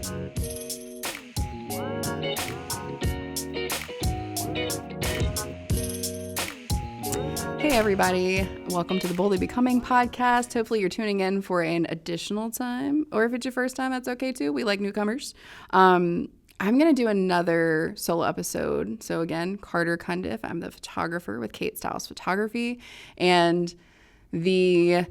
Hey everybody, welcome to the Boldly Becoming podcast. Hopefully you're tuning in for an additional time, or if it's your first time, that's okay too. We like newcomers. I'm going to do another solo episode. So again, Carter Cundiff. I'm the photographer with Kate Styles Photography. And the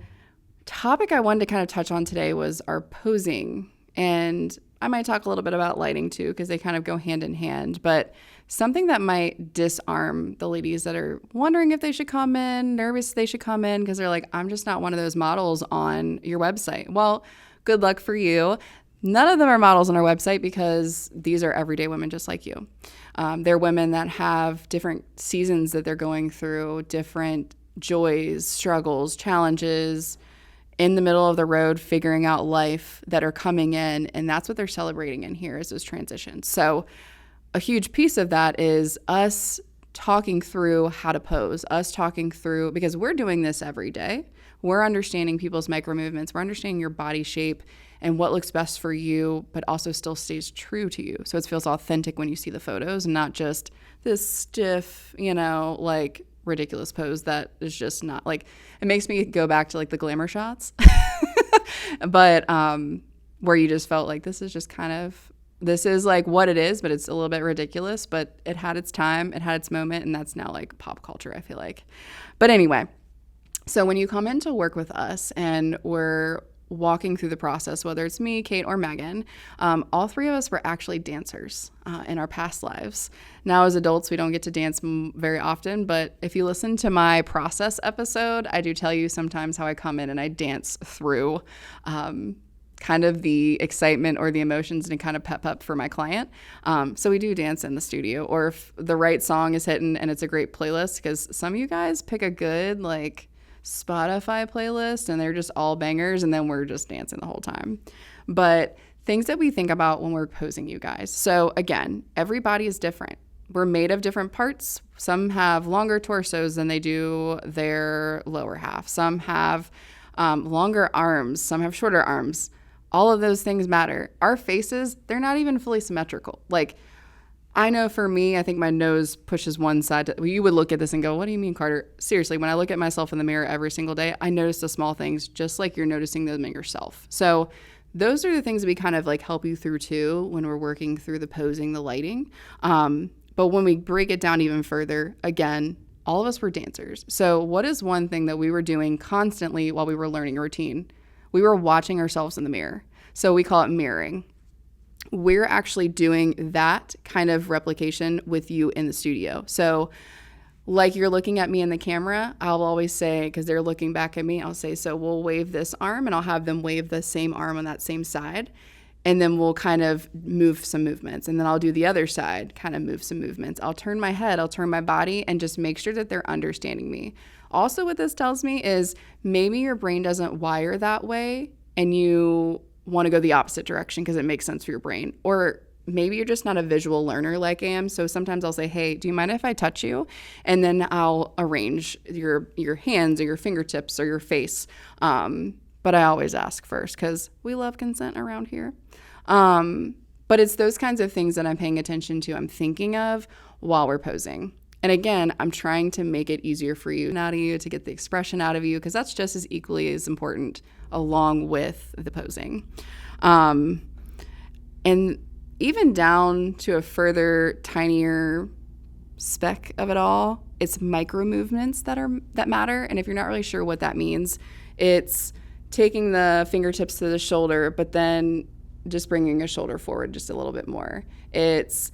topic I wanted to kind of touch on today was our posing. And I might talk a little bit about lighting too, because they kind of go hand in hand. But something that might disarm the ladies that are wondering if they should come in, nervous they should come in, because they're like, I'm just not one of those models on your website. Well, good luck for you. None of them are models on our website because these are everyday women just like you. They're women that have different seasons that they're going through, different joys, struggles, challenges, in the middle of the road, figuring out life that are coming in. And that's what they're celebrating in here is those transitions. So a huge piece of that is us talking through how to pose, us talking through, because we're doing this every day. We're understanding people's micro movements. We're understanding your body shape and what looks best for you, but also still stays true to you. So it feels authentic when you see the photos and not just this stiff, like ridiculous pose that is just not like, it makes me go back to like the glamour shots, but where you just felt like this is like what it is, but it's a little bit ridiculous, but it had its time, it had its moment, and that's now like pop culture, I feel like. But anyway, so when you come in to work with us and we're walking through the process, whether it's me, Kate, or Megan, all three of us were actually dancers in our past lives. Now as adults, we don't get to dance very often, but if you listen to my process episode, I do tell you sometimes how I come in and I dance through kind of the excitement or the emotions and kind of pep up for my client. So we do dance in the studio, or if the right song is hitting and it's a great playlist, because some of you guys pick a good like Spotify playlist and they're just all bangers, and then we're just dancing the whole time. But things that we think about when we're posing, you guys. So again, every body is different. We're made of different parts. Some have longer torsos than they do their lower half. Some have longer arms. Some have shorter arms. All of those things matter. Our faces, they're not even fully symmetrical. Like, I know for me, I think my nose pushes one side. You would look at this and go, what do you mean, Carter? Seriously, when I look at myself in the mirror every single day, I notice the small things just like you're noticing them in yourself. So those are the things that we kind of like help you through too when we're working through the posing, the lighting. But when we break it down even further, again, all of us were dancers. So what is one thing that we were doing constantly while we were learning a routine? We were watching ourselves in the mirror. So we call it mirroring. We're actually doing that kind of replication with you in the studio. So like you're looking at me in the camera, I'll always say, because they're looking back at me, I'll say, so we'll wave this arm and I'll have them wave the same arm on that same side. And then we'll kind of move some movements. And then I'll do the other side, kind of move some movements. I'll turn my head, I'll turn my body, and just make sure that they're understanding me. Also, what this tells me is maybe your brain doesn't wire that way and you want to go the opposite direction because it makes sense for your brain. Or maybe you're just not a visual learner like I am. So sometimes I'll say, hey, do you mind if I touch you? And then I'll arrange your hands or your fingertips or your face. But I always ask first because we love consent around here. But it's those kinds of things that I'm paying attention to, I'm thinking of while we're posing. And again, I'm trying to make it easier for you, out of you, to get the expression out of you, because that's just as equally as important along with the posing. And even down to a further tinier speck of it all, it's micro movements that matter. And if you're not really sure what that means, it's taking the fingertips to the shoulder, but then just bringing a shoulder forward just a little bit more. It's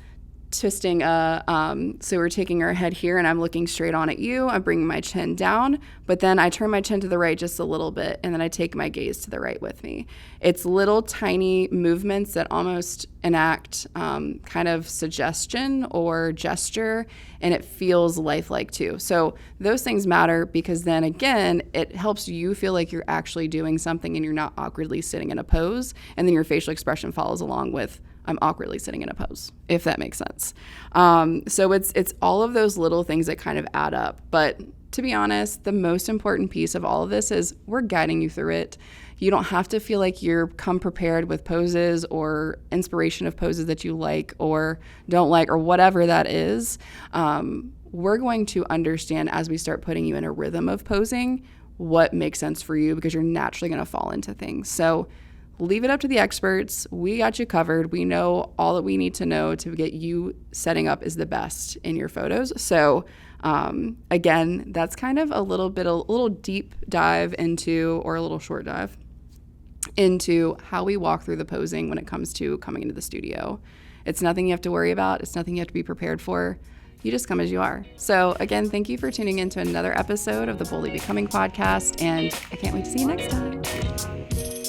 twisting so we're taking our head here and I'm looking straight on at you. I'm bringing my chin down, but then I turn my chin to the right just a little bit, and then I take my gaze to the right with me. It's little tiny movements that almost enact kind of suggestion or gesture, and it feels lifelike too. So those things matter because then again, it helps you feel like you're actually doing something and you're not awkwardly sitting in a pose, and then your facial expression follows along with I'm awkwardly sitting in a pose, if that makes sense. So it's all of those little things that kind of add up. But to be honest, the most important piece of all of this is we're guiding you through it. You don't have to feel like you're come prepared with poses or inspiration of poses that you like or don't like or whatever that is. We're going to understand as we start putting you in a rhythm of posing what makes sense for you, because you're naturally going to fall into things. So leave it up to the experts. We got you covered. We know all that we need to know to get you setting up is the best in your photos. So again, that's kind of a little deep dive into, or a little short dive into how we walk through the posing when it comes to coming into the studio. It's nothing you have to worry about. It's nothing you have to be prepared for. You just come as you are. So again, thank you for tuning in to another episode of the Boldly Becoming podcast, and I can't wait to see you next time.